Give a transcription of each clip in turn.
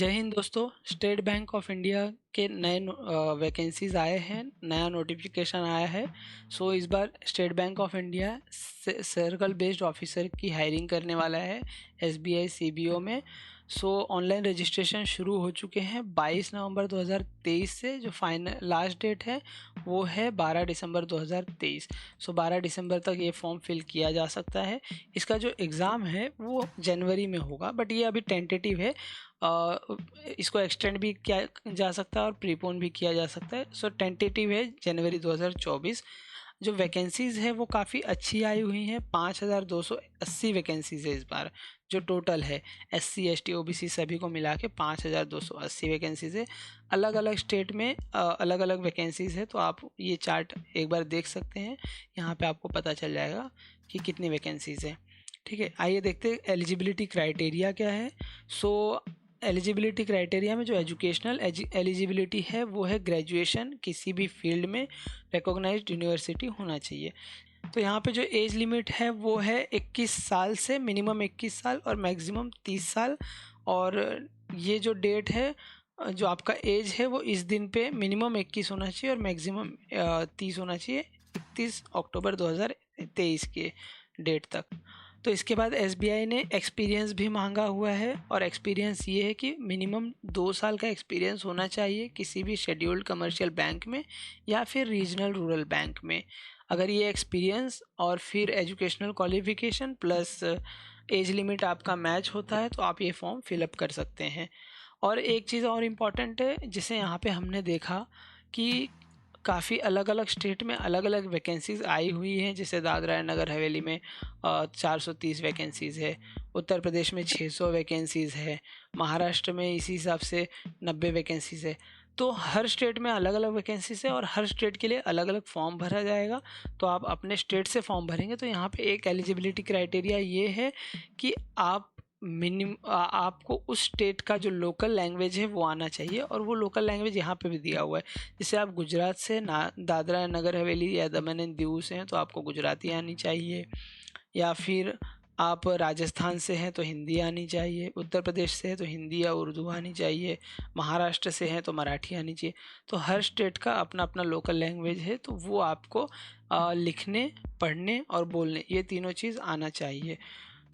जय हिंद दोस्तों। State Bank of India के नए वैकेंसीज आए हैं, नया नोटिफिकेशन आया है। इस बार State Bank of India circle based officer की हायरिंग करने वाला है एसबीआई सीबीओ में। ऑनलाइन रजिस्ट्रेशन शुरू हो चुके हैं 22 नवंबर 2023 से। जो फाइनल लास्ट डेट है वो है 12 दिसंबर 2023। 12 दिसंबर तक ये फॉर्म फिल किया जा सकता है। इसका जो एग्ज़ाम है वो जनवरी में होगा, बट ये अभी टेंटेटिव है। इसको एक्सटेंड भी किया जा सकता है और प्रीपोन भी किया जा सकता है। टेंटेटिव है जनवरी 2024। जो वैकेंसीज़ है वो काफ़ी अच्छी आई हुई हैं। 5280 वैकेंसीज़ है इस बार। जो टोटल है SC ST OBC सभी को मिला के 5280 वैकेंसीज़ है। अलग अलग स्टेट में अलग अलग वैकेंसीज़ है, तो आप ये चार्ट एक बार देख सकते हैं। यहाँ पे आपको पता चल जाएगा कि कितनी वैकेंसीज़ है। ठीक है, आइए देखते हैं एलिजिबिलिटी क्राइटेरिया क्या है। एलिजिबिलिटी क्राइटेरिया में जो एजुकेशनल एलिजिबिलिटी है वो है ग्रेजुएशन किसी भी फील्ड में रिकॉग्नाइज्ड यूनिवर्सिटी होना चाहिए। तो यहाँ पे जो एज लिमिट है वो है 21 साल से मिनिमम 21 साल और मैक्सिमम 30 साल। और ये जो डेट है, जो आपका एज है वो इस दिन पे मिनिमम 21 होना चाहिए और मैक्सिमम 30 होना चाहिए 31 अक्टूबर 2023 के डेट तक। तो इसके बाद एसबीआई ने एक्सपीरियंस भी मांगा हुआ है, और एक्सपीरियंस ये है कि मिनिमम 2 साल का एक्सपीरियंस होना चाहिए किसी भी शेड्यूल्ड कमर्शियल बैंक में या फिर रीजनल रूरल बैंक में। अगर ये एक्सपीरियंस और फिर educational qualification plus age limit आपका मैच होता है तो आप ये फॉर्म फिलअप कर सकते हैं। और एक चीज़ और इम्पॉर्टेंट है जिसे यहाँ पे हमने देखा कि काफ़ी अलग अलग स्टेट में अलग अलग वैकेंसीज़ आई हुई हैं। जैसे दादरा एंड नगर हवेली में 430 वैकेंसीज़ है, उत्तर प्रदेश में 600 वैकेंसीज़ है, महाराष्ट्र में इसी हिसाब से 90 वैकेंसीज़ है। तो हर स्टेट में अलग अलग वैकेंसीज़ है और हर स्टेट के लिए अलग अलग फॉर्म भरा जाएगा। तो आप अपने स्टेट से फॉर्म भरेंगे तो यहाँ पे एक एलिजिबिलिटी क्राइटेरिया ये है कि आपको उस स्टेट का जो लोकल लैंग्वेज है वो आना चाहिए, और वो लोकल लैंग्वेज यहाँ पे भी दिया हुआ है। जैसे आप गुजरात से दादरा नगर हवेली या दमन एंड दीव से हैं तो आपको गुजराती आनी चाहिए, या फिर आप राजस्थान से हैं तो हिंदी आनी चाहिए, उत्तर प्रदेश से है तो हिंदी या उर्दू आनी चाहिए, महाराष्ट्र से हैं तो मराठी आनी चाहिए। तो हर स्टेट का अपना अपना लोकल लैंग्वेज है, तो वो आपको लिखने, पढ़ने और बोलने ये तीनों चीज़ आना चाहिए।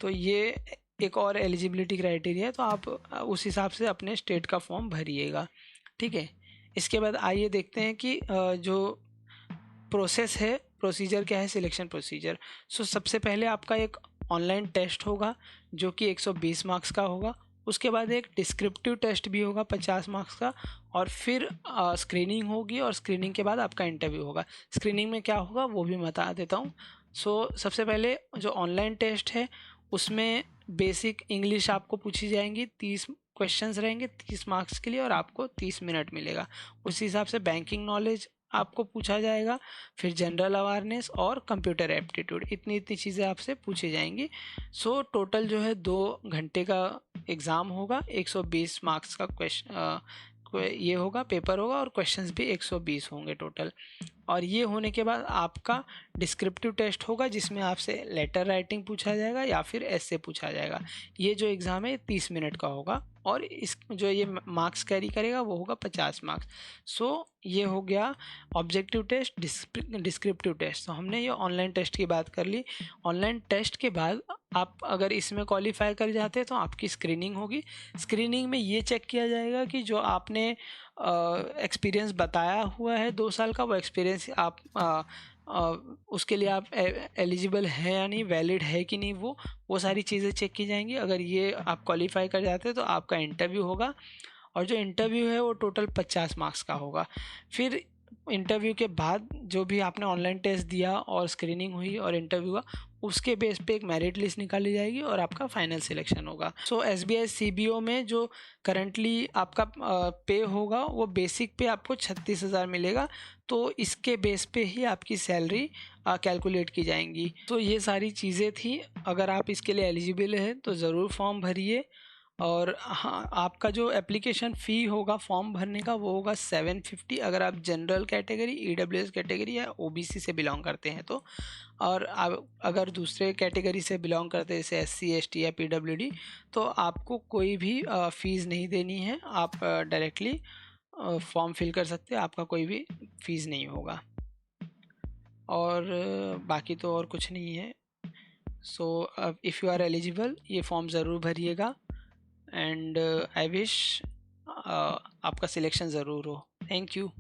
तो ये एक और एलिजिबिलिटी क्राइटेरिया है, तो आप उस हिसाब से अपने स्टेट का फॉर्म भरिएगा। ठीक है, इसके बाद आइए देखते हैं कि जो प्रोसेस है, प्रोसीजर क्या है, सिलेक्शन प्रोसीजर। सबसे पहले आपका एक ऑनलाइन टेस्ट होगा जो कि 120 मार्क्स का होगा। उसके बाद एक डिस्क्रिप्टिव टेस्ट भी होगा 50 मार्क्स का, और फिर स्क्रीनिंग होगी, और स्क्रीनिंग के बाद आपका इंटरव्यू होगा। स्क्रीनिंग में क्या होगा वो भी बता देता हूँ। सबसे पहले जो ऑनलाइन टेस्ट है उसमें बेसिक इंग्लिश आपको पूछी जाएंगी। 30 क्वेश्चंस रहेंगे 30 मार्क्स के लिए, और आपको 30 मिनट मिलेगा। उस हिसाब से बैंकिंग नॉलेज आपको पूछा जाएगा, फिर जनरल अवेयरनेस और कंप्यूटर एप्टीट्यूड, इतनी इतनी चीज़ें आपसे पूछी जाएंगी। टोटल जो है 2 घंटे का एग्ज़ाम होगा। 120 मार्क्स का ये होगा, पेपर होगा, और क्वेश्चंस भी 120 होंगे टोटल। और ये होने के बाद आपका डिस्क्रिप्टिव टेस्ट होगा जिसमें आपसे लेटर राइटिंग पूछा जाएगा या फिर ऐसे पूछा जाएगा। ये जो एग्ज़ाम है 30 मिनट का होगा, और इस जो ये मार्क्स कैरी करेगा वो होगा 50 मार्क्स। ये हो गया ऑब्जेक्टिव टेस्ट, डिस्क्रिप्टिव टेस्ट। तो हमने ये ऑनलाइन टेस्ट की बात कर ली। ऑनलाइन टेस्ट के बाद आप अगर इसमें क्वालिफाई कर जाते हैं तो आपकी स्क्रीनिंग होगी। स्क्रीनिंग में ये चेक किया जाएगा कि जो आपने एक्सपीरियंस बताया हुआ है 2 साल का, वो एक्सपीरियंस आप उसके लिए आप एलिजिबल है या नहीं, वैलिड है कि नहीं, वो सारी चीज़ें चेक की जाएंगी। अगर ये आप क्वालिफाई कर जाते हैं तो आपका इंटरव्यू होगा, और जो इंटरव्यू है वो टोटल 50 मार्क्स का होगा। फिर इंटरव्यू के बाद जो भी आपने ऑनलाइन टेस्ट दिया और स्क्रीनिंग हुई और इंटरव्यू हुआ, उसके बेस पे एक मेरिट लिस्ट निकाली जाएगी और आपका फाइनल सिलेक्शन होगा। एसबीआई सीबीओ में जो करंटली आपका पे होगा वो बेसिक पे आपको 36,000 मिलेगा। तो इसके बेस पे ही आपकी सैलरी कैलकुलेट की जाएंगी। तो ये सारी चीज़ें थी। अगर आप इसके लिए एलिजिबल हैं तो ज़रूर फॉर्म भरिए, और हाँ, आपका जो एप्लीकेशन फ़ी होगा फॉर्म भरने का वो होगा 750, अगर आप जनरल कैटेगरी, ईडब्ल्यूएस कैटेगरी या ओबीसी से बिलोंग करते हैं तो। और आप अगर दूसरे कैटेगरी से बिलोंग करते हैं जैसे एससी एसटी या पीडब्ल्यूडी, तो आपको कोई भी फ़ीस नहीं देनी है, आप डायरेक्टली फॉर्म फिल कर सकते हैं, आपका कोई भी फ़ीस नहीं होगा। और बाकी तो और कुछ नहीं है। So if you are eligible ये फॉर्म ज़रूर भरिएगा, एंड आई विश आपका सिलेक्शन ज़रूर हो। Thank you.